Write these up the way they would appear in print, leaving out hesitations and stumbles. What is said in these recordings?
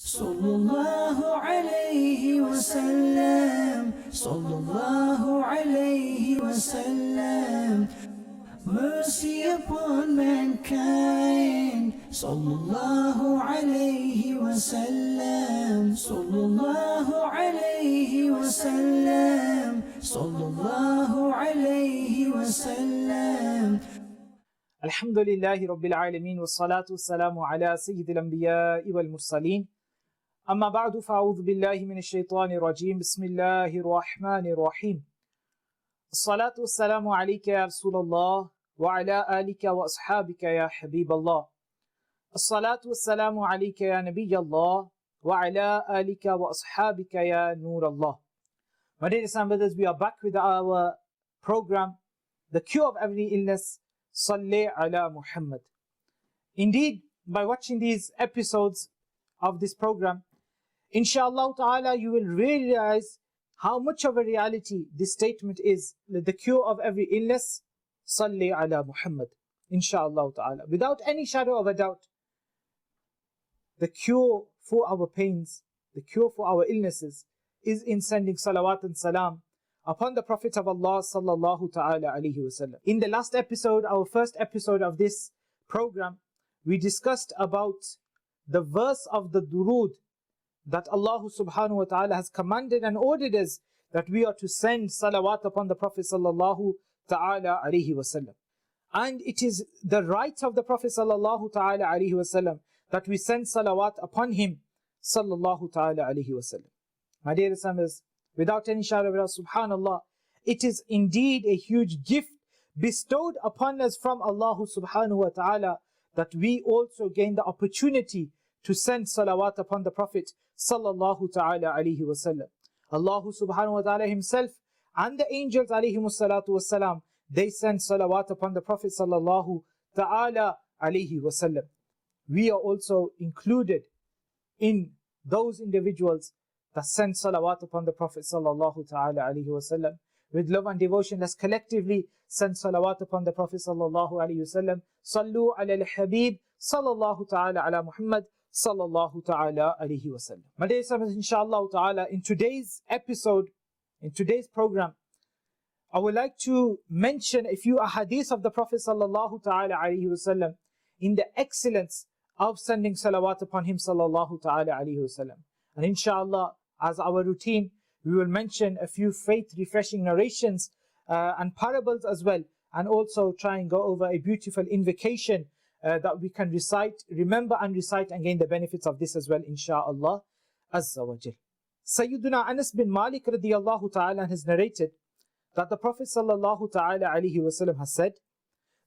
Sallallahu alayhi wa sallam, sallallahu alayhi wa sallam. Mercy upon mankind. Sallallahu alayhi wa sallam, sallallahu alayhi wa sallam, sallallahu alayhi wa sallam. Alhamdulillahi Rabbil Alameen, wassalatu wassalamu ala Sayyidil Anbiya'i wal Mursaleen. Amma ba'du, fa'udhu billahi minash shaitanir rajim. Bismillahir Rahmanir Rahim. As-salatu wassalamu alayka ya Rasulallah wa ala alika wa ashabika ya Habiballah. As-salatu wassalamu alayka ya Nabiyallah wa ala alika wa ashabika ya Noorallah. My dear Islam brothers, we are back with our program, The Cure of Every Illness, Salli ala Muhammad. Indeed, by watching these episodes of this program, inshallah ta'ala, you will realize how much of a reality this statement is, the cure of every illness, Salli ala Muhammad. Inshallah ta'ala. Without any shadow of a doubt, the cure for our pains, the cure for our illnesses, is in sending salawat and salam upon the Prophet of Allah sallallahu ta'ala alayhi wasallam. In the last episode, our first episode of this program, we discussed about the verse of the Durood that Allah subhanahu wa ta'ala has commanded and ordered us that we are to send salawat upon the Prophet sallallahu ta'ala alayhi wasallam. And it is the right of the Prophet sallallahu ta'ala alayhi wasallam that we send salawat upon him sallallahu ta'ala alayhi wasallam. My dear Islamers, without any shadow of doubt, subhanallah, it is indeed a huge gift bestowed upon us from Allah subhanahu wa ta'ala that we also gain the opportunity to send salawat upon the Prophet sallallahu ta'ala alayhi wa sallam. Allah subhanahu wa ta'ala himself and the angels alayhimu salatu wa salam, they send salawat upon the Prophet sallallahu ta'ala alayhi wa sallam. We are also included in those individuals that send salawat upon the Prophet sallallahu ta'ala alayhi wa sallam. With love and devotion, let's collectively send salawat upon the Prophet sallallahu alayhi wa sallam. Sallu ala al-Habib sallallahu ta'ala ala Muhammad sallallahu ta'ala alayhi wa sallam. My dear Islamers, inshallah ta'ala, in today's episode, in today's program, I would like to mention a few ahadith of the Prophet sallallahu ta'ala alayhi wa sallam in the excellence of sending salawat upon him sallallahu ta'ala alayhi wa sallam. And inshallah, as our routine, we will mention a few faith-refreshing narrations and parables as well, and also try and go over a beautiful invocation that we can recite, remember and recite, and gain the benefits of this as well, insha'Allah Azza wa Jal. Sayyiduna Anas bin Malik radiyallahu ta'ala has narrated that the Prophet sallallahu ta'ala alayhi wa sallam has said,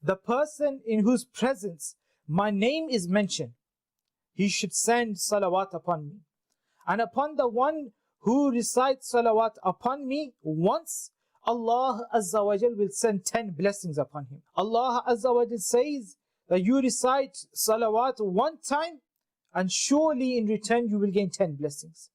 the person in whose presence my name is mentioned, he should send salawat upon me. And upon the one who recites salawat upon me once, Allah Azza wa Jal will send 10 blessings upon him. Allah Azza wa Jal says that you recite salawat one time, and surely in return you will gain 10 blessings.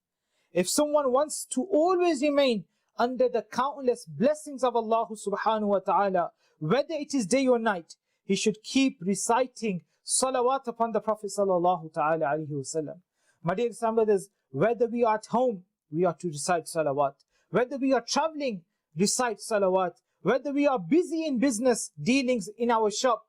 If someone wants to always remain under the countless blessings of Allah subhanahu wa ta'ala, whether it is day or night, he should keep reciting salawat upon the Prophet sallallahu ta'ala alayhi wa sallam. My dear Islam brothers, whether we are at home, we are to recite salawat. Whether we are traveling, recite salawat. Whether we are busy in business dealings in our shop,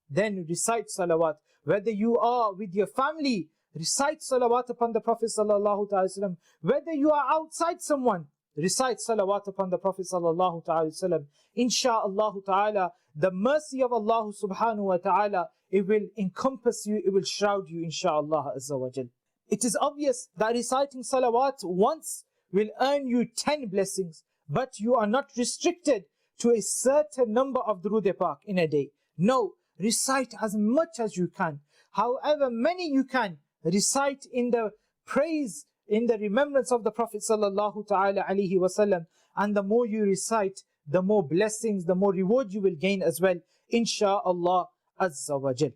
then recite salawat. Whether you are with your family, recite salawat upon the Prophet sallallahu ta'ala wasallam. Whether you are outside someone, recite salawat upon the Prophet sallallahu ta'ala wasallam. Insha'Allah ta'ala, the mercy of Allah subhanahu wa ta'ala, it will encompass you, it will shroud you, insha'Allah azza wa jal. It is obvious that reciting salawat once will earn you 10 blessings, but you are not restricted to a certain number of Durood Pak in a day. No, recite as much as you can. However many you can, recite in the praise, in the remembrance of the Prophet sallallahu ta'ala alayhi wa sallam. And the more you recite, the more blessings, the more reward you will gain as well, insha'Allah azza wa jal.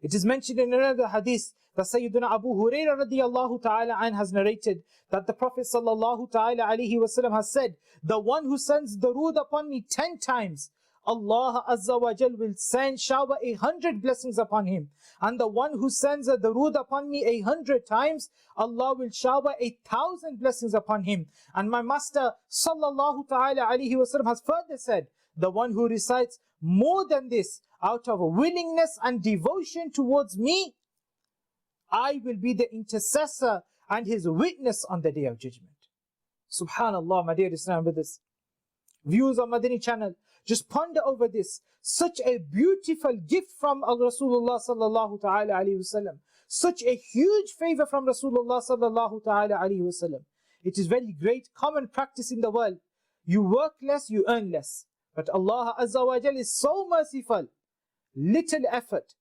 It is mentioned in another hadith that Sayyiduna Abu Hurairah radiyallahu ta'ala an has narrated that the Prophet sallallahu ta'ala alayhi wa sallam has said, the one who sends Durood upon me 10 times, Allah Azza wa Jal will shower 100 blessings upon him. And the one who sends a durood upon me 100 times, Allah will shower 1,000 blessings upon him. And my Master Sallallahu Ta'ala Alaihi Wasallam has further said, the one who recites more than this out of a willingness and devotion towards me, I will be the intercessor and his witness on the Day of Judgment. Subhanallah, my dear Islam brothers. Viewers of Madani Channel, just ponder over this. Such a beautiful gift from Rasulullah Sallallahu Ta'ala Alaihi Wasallam. Such a huge favor from Rasulullah Sallallahu Ta'ala Alaihi Wasallam. It is very great common practice in the world. You work less, you earn less. But Allah Azza wa Jal is so merciful. Little effort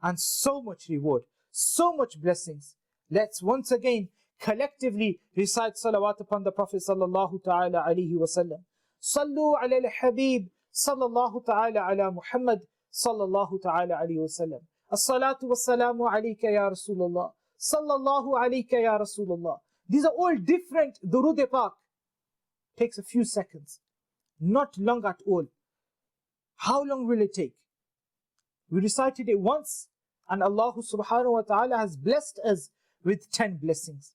and so much reward. So much blessings. Let's once again collectively recite salawat upon the Prophet Sallallahu Ta'ala Alaihi Wasallam. Sallu ala al-Habib Sallallahu Ta'ala ala Muhammad Sallallahu Ta'ala Alaihi Wasallam. As-salatu was-salamu alayka ya Rasulullah. Sallallahu alayka ya Rasulullah. These are all different Durood Pak. Takes a few seconds. Not long at all. How long will it take? We recited it once and Allah subhanahu wa ta'ala has blessed us with 10 blessings.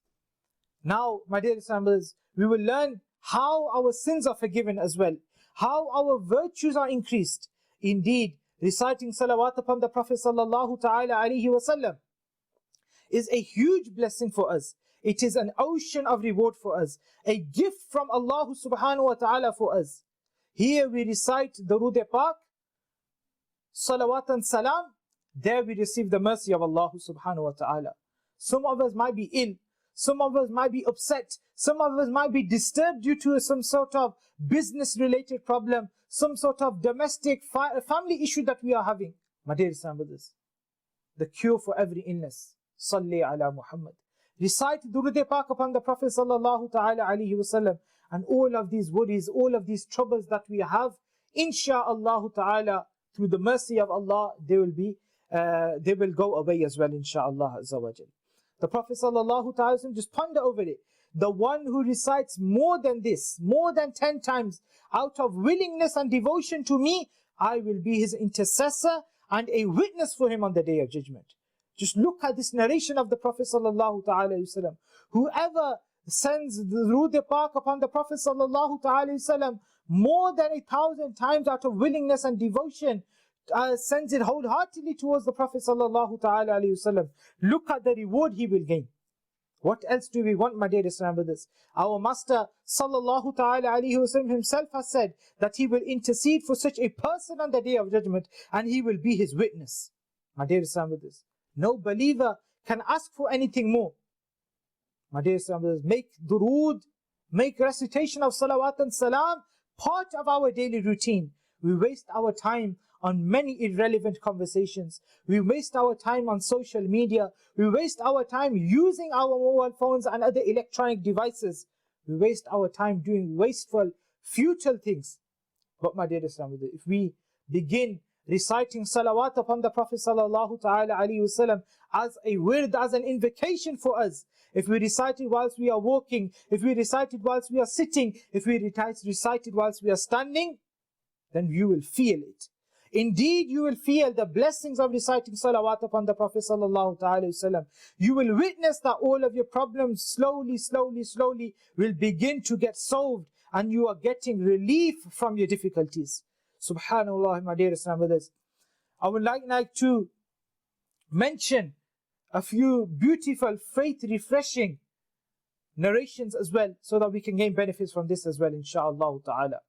Now, my dear Islam brothers, we will learn how our sins are forgiven as well. How our virtues are increased. Indeed, reciting salawat upon the Prophet sallallahu ta'ala alaihi wasallam is a huge blessing for us. It is an ocean of reward for us. A gift from Allah subhanahu wa ta'ala for us. Here we recite Durood Pak, salawat and salam. There we receive the mercy of Allah subhanahu wa ta'ala. Some of us might be ill. Some of us might be upset. Some of us might be disturbed due to some sort of business-related problem, some sort of domestic family issue that we are having. My dear Islam brothers, the cure for every illness, Salli ala Muhammad. Recite Durood Pak upon the Prophet Sallallahu Ta'ala Alaihi Wasallam, and all of these worries, all of these troubles that we have, insha'Allah Ta'ala, through the mercy of Allah, they will go away as well, insha'Allah Azza wa Jal. The Prophet Sallallahu Ta'ala, just ponder over it. The one who recites more than this, more than 10 times, out of willingness and devotion to me, I will be his intercessor and a witness for him on the Day of Judgment. Just look at this narration of the Prophet Sallallahu Ta'ala Wasallam. Whoever sends the Durood Pak upon the Prophet Sallallahu Ta'ala Wasallam more than 1,000 times out of willingness and devotion, sends it wholeheartedly towards the Prophet Sallallahu Ta'ala Wasallam. Look at the reward he will gain. What else do we want, my dear Islam brothers? Our Master Sallallahu Ta'ala Alaihi Wasallam himself has said that he will intercede for such a person on the Day of Judgment and he will be his witness. My dear Islam brothers, no believer can ask for anything more. My dear Islam brothers, make durood, make recitation of salawat and salam part of our daily routine. We waste our time on many irrelevant conversations. We waste our time on social media. We waste our time using our mobile phones and other electronic devices. We waste our time doing wasteful, futile things. But my dear Islam brothers, if we begin reciting salawat upon the Prophet Sallallahu Ta'ala Alaihi Wasallam as a wird, as an invocation for us, if we recite it whilst we are walking, if we recite it whilst we are sitting, if we recite it whilst we are standing, then you will feel it. Indeed, you will feel the blessings of reciting salawat upon the Prophet Sallallahu Ta'ala Wasallam. You will witness that all of your problems slowly will begin to get solved and you are getting relief from your difficulties. Subhanallah, my dear Islam brothers. I would like to mention a few beautiful, faith-refreshing narrations as well, so that we can gain benefits from this as well, insha'Allah ta'ala.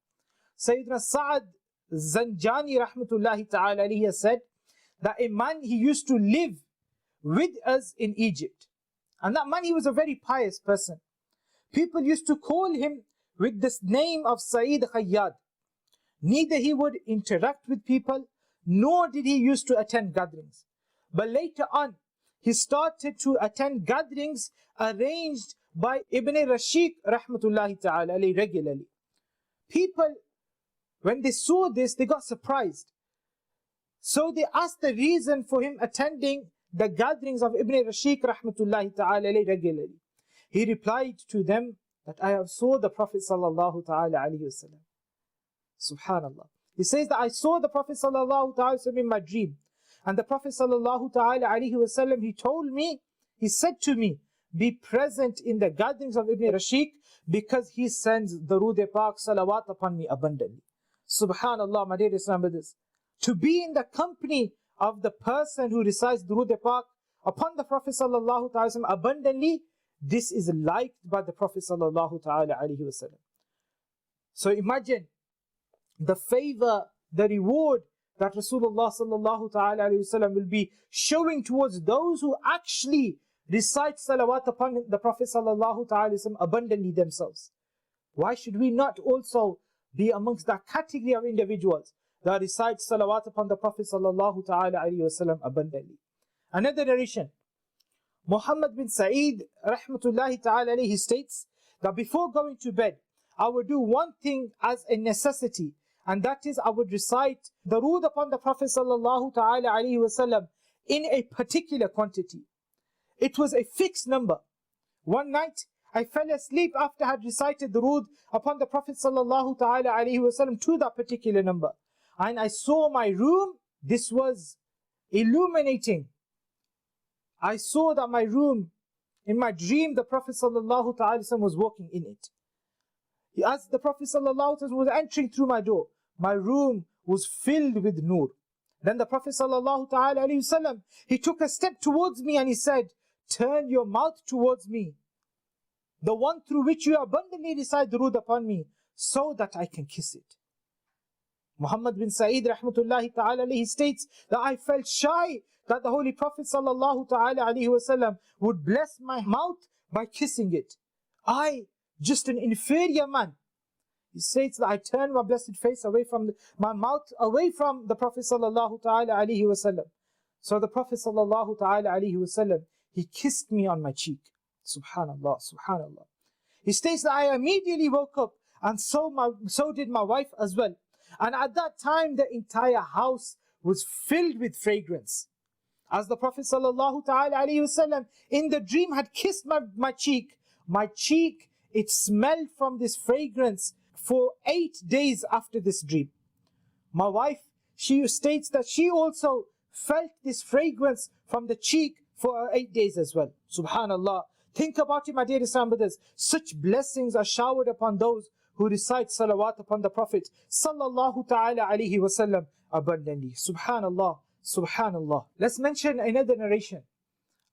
Sayyidina Sa'ad Zanjani rahmatullahi ta'ala alayhi said that a man, he used to live with us in Egypt. And that man, he was a very pious person. People used to call him with this name of Sayyid Khayyad. Neither he would interact with people, nor did he used to attend gatherings. But later on, he started to attend gatherings arranged by Ibn Rashid rahmatullahi ta'ala alayhi regularly. People, when they saw this, they got surprised. So they asked the reason for him attending the gatherings of Ibn Rashid rahmatullahi ta'ala alayhi regularly. He replied to them that I have saw the Prophet sallallahu ta'ala alayhi wasallam. Subhanallah. He says that I saw the Prophet sallallahu ta'ala in my dream. And the Prophet sallallahu ta'ala alayhi wasallam, he told me, he said to me, be present in the gatherings of Ibn Rashid because he sends Durood Pak salawat upon me abundantly. Subhanallah, my dear Islam brothers. To be in the company of the person who recites Durood Pak upon the Prophet sallallahu ta'ala abundantly, this is liked by the Prophet sallallahu ta'ala alayhi wasallam. So imagine the favor, the reward that Rasulullah sallallahu ta'ala alayhi wasallam will be showing towards those who actually recite salawat upon the Prophet sallallahu ta'ala abundantly themselves. Why should we not also be amongst that category of individuals that recite salawat upon the Prophet sallallahu ta'ala alayhi wasallam abundantly? Another narration, Muhammad bin Sa'id rahmatullahi ta'ala alayhi states that before going to bed, I would do one thing as a necessity, and that is I would recite Durood upon the Prophet sallallahu ta'ala alayhi wasallam in a particular quantity. It was a fixed number. One night, I fell asleep after I had recited Durood upon the Prophet sallallahu ta'ala alayhi wasallam to that particular number. And I saw my room, this was illuminating. I saw that my room, in my dream, the Prophet sallallahu ta'ala was walking in it. As the Prophet sallallahu ta'ala was entering through my door, my room was filled with nur. Then the Prophet sallallahu ta'ala alayhi wasallam, he took a step towards me and he said, turn your mouth towards me, the one through which you abundantly recite Durood upon me, so that I can kiss it. Muhammad bin Sa'id rahmatullahi ta'ala alayhi states that I felt shy that the Holy Prophet sallallahu ta'ala alayhi wasallam would bless my mouth by kissing it. I, just an inferior man. He states that I turned my blessed face away from my mouth away from the Prophet sallallahu ta'ala alayhi wasallam. So the Prophet sallallahu ta'ala alayhi wasallam, he kissed me on my cheek. Subhanallah, subhanallah. He states that I immediately woke up, and so did my wife as well. And at that time, the entire house was filled with fragrance. As the Prophet sallallahu ta'ala alayhi wasallam in the dream had kissed my cheek, it smelled from this fragrance for 8 days after this dream. My wife, she states that she also felt this fragrance from the cheek for 8 days as well. Subhanallah. Think about it, my dear Islam brothers. Such blessings are showered upon those who recite salawat upon the Prophet sallallahu ta'ala alayhi wasallam abundantly. Subhanallah, subhanallah. Let's mention another narration.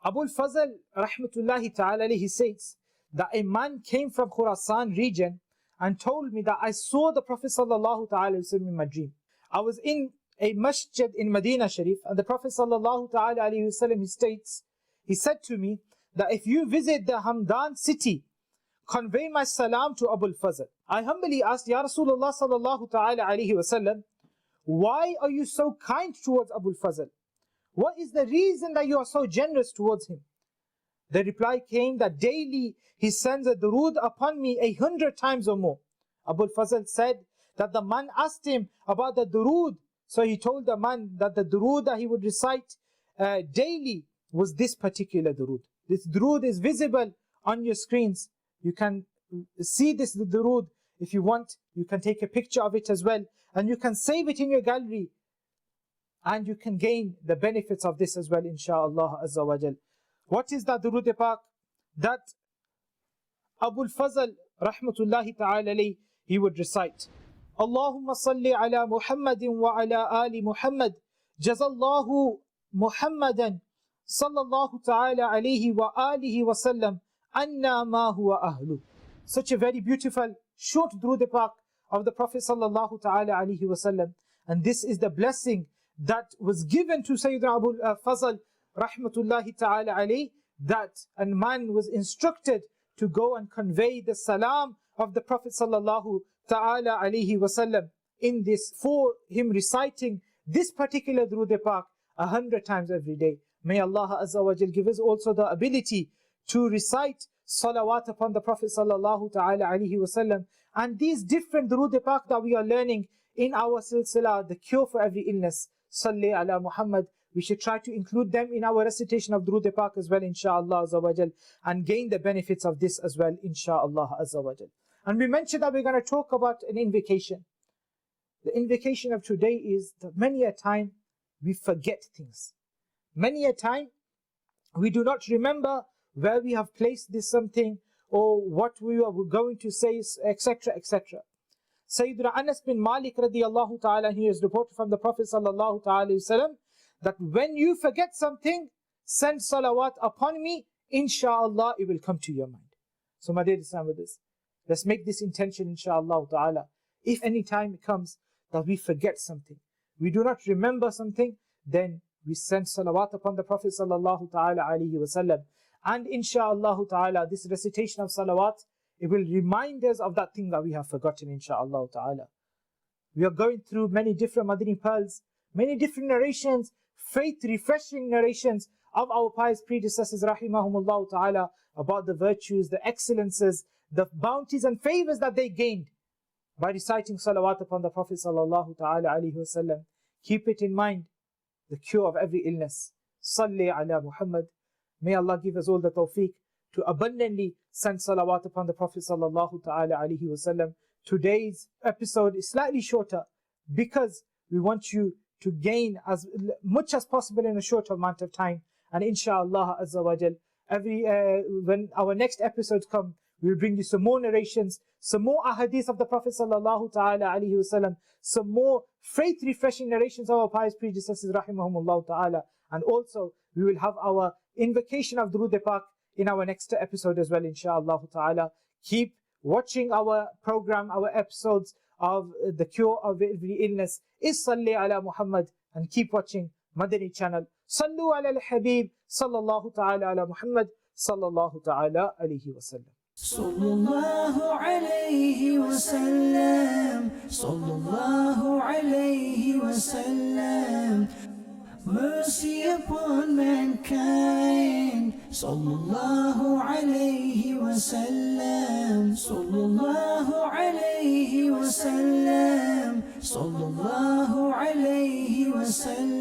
Abu al-Fazl rahmatullahi ta'ala alayhi says that a man came from Khurasan region and told me that I saw the Prophet sallallahu ta'ala wasallam in my dream. I was in a masjid in Madani Channel, and the Prophet sallallahu ta'ala alayhi wasallam, he said to me that if you visit the Hamdan city, convey my salam to Abu al-Fazl. I humbly asked, Ya Rasulullah sallallahu ta'ala alayhi wasallam, why are you so kind towards Abu al-Fazl? What is the reason that you are so generous towards him? The reply came that daily he sends a durood upon me 100 times or more. Abu al-Fazl said that the man asked him about the durood. So he told the man that the durood that he would recite daily was this particular durood. This durood is visible on your screens. You can see this durood. If you want, you can take a picture of it as well. And you can save it in your gallery. And you can gain the benefits of this as well, inshaAllah Azza wa Jal. What is that Durood Pak? That Abu al-Fazl rahmatullahi ta'ala alayhi, he would recite. Allahumma salli ala Muhammadin wa ala ali Muhammad. Jazallahu Muhammadan sallallahu ta'ala alayhi wa alihi wa sallam anna ma huwa ahlu. Such a very beautiful short Durood Pak of the Prophet sallallahu ta'ala alayhi wa sallam. And this is the blessing that was given to Sayyidina Abu al-Fazl rahmatullahi ta'ala alayhi, that a man was instructed to go and convey the salam of the Prophet sallallahu ta'ala alayhi wasallam in this, for him reciting this particular Durood Pak 100 times every day. May Allah Azza wa Jal give us also the ability to recite salawat upon the Prophet sallallahu ta'ala alayhi wasallam, and these different Durood Pak that we are learning in our silsila, the cure for every illness. Salli ala Muhammad. We should try to include them in our recitation of Durood Pak as well, inshaAllah Azza wa Jal, and gain the benefits of this as well, inshaAllah Azza wa Jal. And we mentioned that we're going to talk about an invocation. The invocation of today is that many a time we forget things. Many a time we do not remember where we have placed this something or what we are going to say, etc., etc. Sayyidina Anas bin Malik radiyallahu ta'ala, he is reported from the Prophet sallallahu ta'ala wasallam that when you forget something, send salawat upon me, inshallah it will come to your mind. So my dear Islam, with this, let's make this intention inshallah ta'ala. If any time it comes that we forget something, we do not remember something, then we send salawat upon the Prophet sallallahu ta'ala alayhi wasallam. And inshallah ta'ala, this recitation of salawat, it will remind us of that thing that we have forgotten, inshallah ta'ala. We are going through many different Madani pearls, many different narrations, faith refreshing narrations of our pious predecessors, rahimahumullah ta'ala, about the virtues, the excellences, the bounties and favors that they gained by reciting salawat upon the Prophet sallallahu ta'ala alayhi wasallam. Keep it in mind, the cure of every illness. Salli ala Muhammad. May Allah give us all the tawfiq to abundantly send salawat upon the Prophet sallallahu ta'ala alayhi wasallam. Today's episode is slightly shorter because we want you to gain as much as possible in a short amount of time. And inshallah azza wa jal, when our next episodes come, we'll bring you some more narrations, some more ahadith of the Prophet sallallahu ta'ala alayhi wasallam, some more faith refreshing narrations of our pious predecessors rahimahumullah ta'ala, and also we will have our invocation of Durood Pak in our next episode as well, inshallah ta'ala. Keep watching our program, our episodes of the cure of every illness is Salli ala Muhammad, and keep watching Madani Channel. Sallu ala al-Habib, sallallahu ta'ala ala Muhammad, sallallahu ta'ala alayhi wa sallam. Sallallahu alayhi wa sallam, sallallahu alayhi wa sallam. Mercy upon mankind. Sallallahu alayhi wa sallam. Sallallahu alayhi wa sallam. Sallallahu alayhi wa sallam.